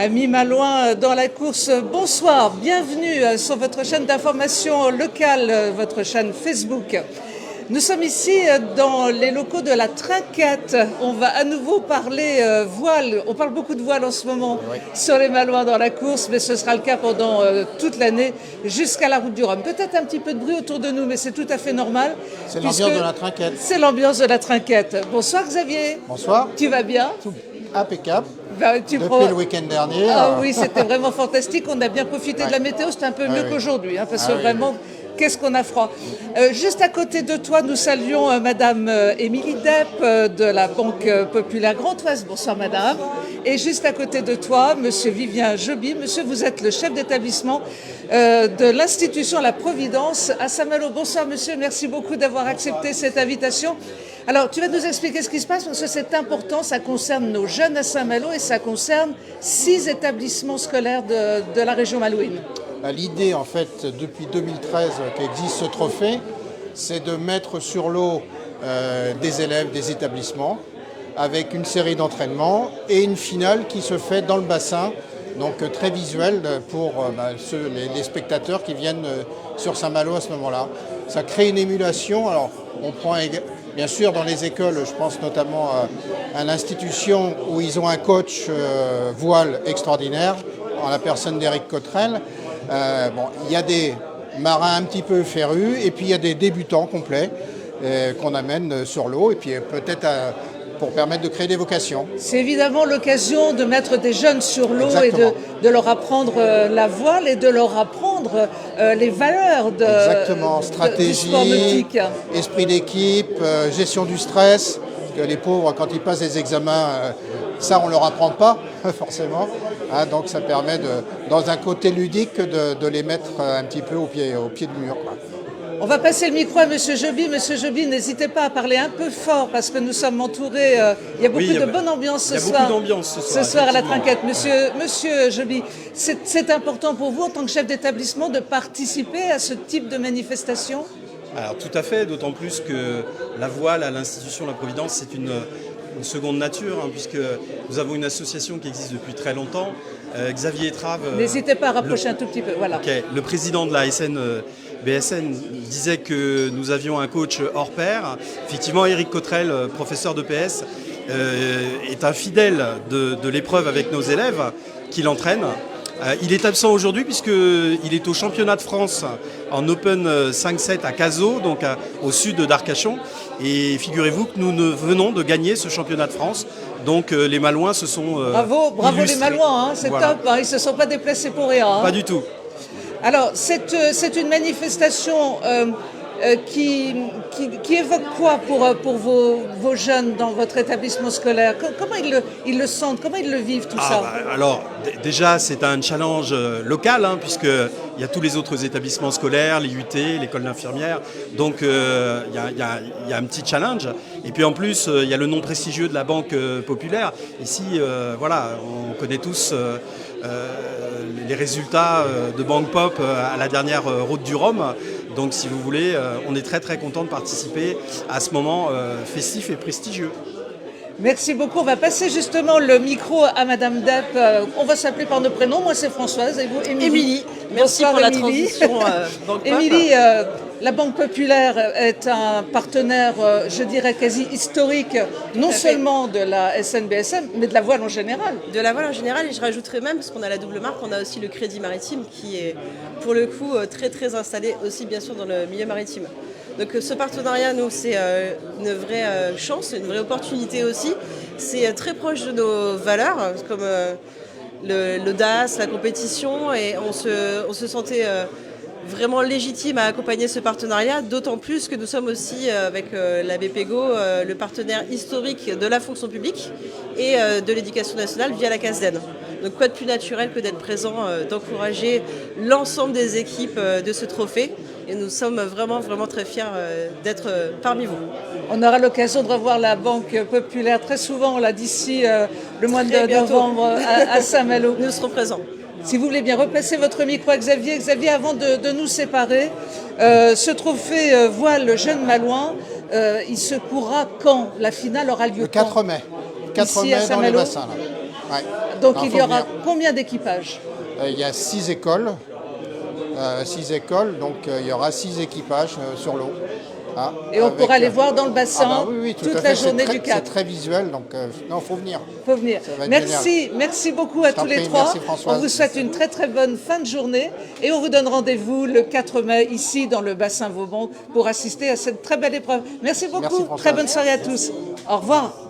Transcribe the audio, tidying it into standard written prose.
Amis malouins dans la course, bonsoir, bienvenue sur votre chaîne d'information locale, votre chaîne Facebook. Nous sommes ici dans les locaux de la Trinquette. On va à nouveau parler voile. On parle beaucoup de voile en ce moment sur les malouins dans la course, mais ce sera le cas pendant toute l'année jusqu'à la route du Rhum. Peut-être un petit peu de bruit autour de nous, mais c'est tout à fait normal. C'est l'ambiance de la Trinquette. C'est l'ambiance de la Trinquette. Bonsoir Xavier. Bonsoir. Tu vas bien? Impeccable. Depuis le week-end dernier. Ah oui, c'était vraiment fantastique. On a bien profité de la météo. C'était un peu mieux qu'aujourd'hui, parce que vraiment, qu'est-ce qu'on a froid. Juste à côté de toi, nous saluons Madame Émilie Depp de la Banque Populaire Grand Ouest. Bonsoir Madame. Et juste à côté de toi, Monsieur Vivien Joby. Monsieur, vous êtes le chef d'établissement de l'institution La Providence à Saint-Malo. Bonsoir Monsieur, merci beaucoup d'avoir accepté cette invitation. Alors, tu vas nous expliquer ce qui se passe parce que c'est important, ça concerne nos jeunes à Saint-Malo et ça concerne 6 établissements scolaires de la région malouine. L'idée, en fait, depuis 2013 qu'existe ce trophée, c'est de mettre sur l'eau des élèves, des établissements, avec une série d'entraînements et une finale qui se fait dans le bassin, donc très visuel pour les spectateurs qui viennent sur Saint-Malo à ce moment-là. Ça crée une émulation. Alors, on prend bien sûr dans les écoles, je pense notamment à l'institution où ils ont un coach voile extraordinaire, en la personne d'Éric Cottrell. Il y a des marins un petit peu férus et puis il y a des débutants complets qu'on amène sur l'eau et puis peut-être pour permettre de créer des vocations. C'est évidemment l'occasion de mettre des jeunes sur l'eau et de leur apprendre la voile et de leur apprendre les valeurs stratégie, du sport nautique. Esprit d'équipe, gestion du stress. Parce que les pauvres, quand ils passent des examens, ça on ne leur apprend pas forcément. Donc ça permet, dans un côté ludique, de les mettre un petit peu au pied du mur. On va passer le micro à Monsieur Joby. Monsieur Joby, n'hésitez pas à parler un peu fort parce que nous sommes entourés. Il y a beaucoup de bonne ambiance ce soir. Il y a beaucoup d'ambiance ce soir à la Trinquette. Monsieur Joby, c'est important pour vous en tant que chef d'établissement de participer à ce type de manifestation? Alors tout à fait, d'autant plus que la voile à l'institution La Providence, c'est une seconde nature, puisque nous avons une association qui existe depuis très longtemps. Xavier Etrave... N'hésitez pas à rapprocher un tout petit peu. Voilà. Le président de la BSN disait que nous avions un coach hors pair. Effectivement, Éric Cottrell, professeur de PS, est un fidèle de l'épreuve avec nos élèves qui l'entraîne. Il est absent aujourd'hui puisqu'il est au championnat de France en Open 5-7 à Cazaux, donc au sud d'Arcachon. Et figurez-vous que nous venons de gagner ce championnat de France. Donc les Malouins se sont bravo les Malouins, c'est top, ils ne se sont pas déplacés pour rien. Pas du tout. Alors c'est une manifestation qui évoque quoi pour vos jeunes dans votre établissement scolaire? Comment ils le sentent? Comment ils le vivent tout ça? Alors déjà c'est un challenge local puisqu'il y a tous les autres établissements scolaires, les UT, l'école d'infirmière, donc il y a un petit challenge. Et puis en plus il y a le nom prestigieux de la Banque Populaire. Ici on connaît tous les résultats de Banque Pop à la dernière route du Rhum. Donc si vous voulez, on est très très content de participer à ce moment festif et prestigieux. Merci beaucoup. On va passer justement le micro à Madame Depp. On va s'appeler par nos prénoms. Moi c'est Françoise et vous Émilie. Merci pour la transition. Émilie, la Banque Populaire est un partenaire, je dirais, quasi historique, non seulement de la SNBSM, mais de la voile en général. De la voile en général, et je rajouterais même, parce qu'on a la double marque, on a aussi le Crédit Maritime qui est, pour le coup, très très installé aussi, bien sûr, dans le milieu maritime. Donc ce partenariat, nous, c'est une vraie chance, une vraie opportunité aussi. C'est très proche de nos valeurs, comme l'audace, la compétition, et on se sentait vraiment légitime à accompagner ce partenariat, d'autant plus que nous sommes aussi avec la BPGO le partenaire historique de la fonction publique et de l'éducation nationale via la CASDEN. Donc quoi de plus naturel que d'être présent, d'encourager l'ensemble des équipes de ce trophée. Et nous sommes vraiment, vraiment très fiers d'être parmi vous. On aura l'occasion de revoir la Banque Populaire très souvent, là, d'ici le mois de novembre à Saint-Malo. Nous serons présents. Si vous voulez bien replacer votre micro à Xavier. Xavier, avant de nous séparer, ce trophée voile jeune malouin, il se courra quand? La finale aura lieu le 4 mai. 4 mai dans les bassins. Là. Ouais. Donc Non, il faut y aura venir. combien d'équipages? Il y a 6 écoles. 6 écoles, donc il y aura 6 équipages sur l'eau. Ah, Et on avec, pourra les voir dans le bassin oui, tout toute à la fait. journée C'est du très, 4. c'est très visuel, donc non, faut venir. Faut venir. Ça va être Merci, merci beaucoup à t'en tous les prie, trois. merci, Françoise. On vous souhaite une très très bonne fin de journée et on vous donne rendez-vous le 4 mai ici dans le bassin Vauban pour assister à cette très belle épreuve. Merci beaucoup. Merci, Françoise. Très bonne soirée à tous. Au revoir.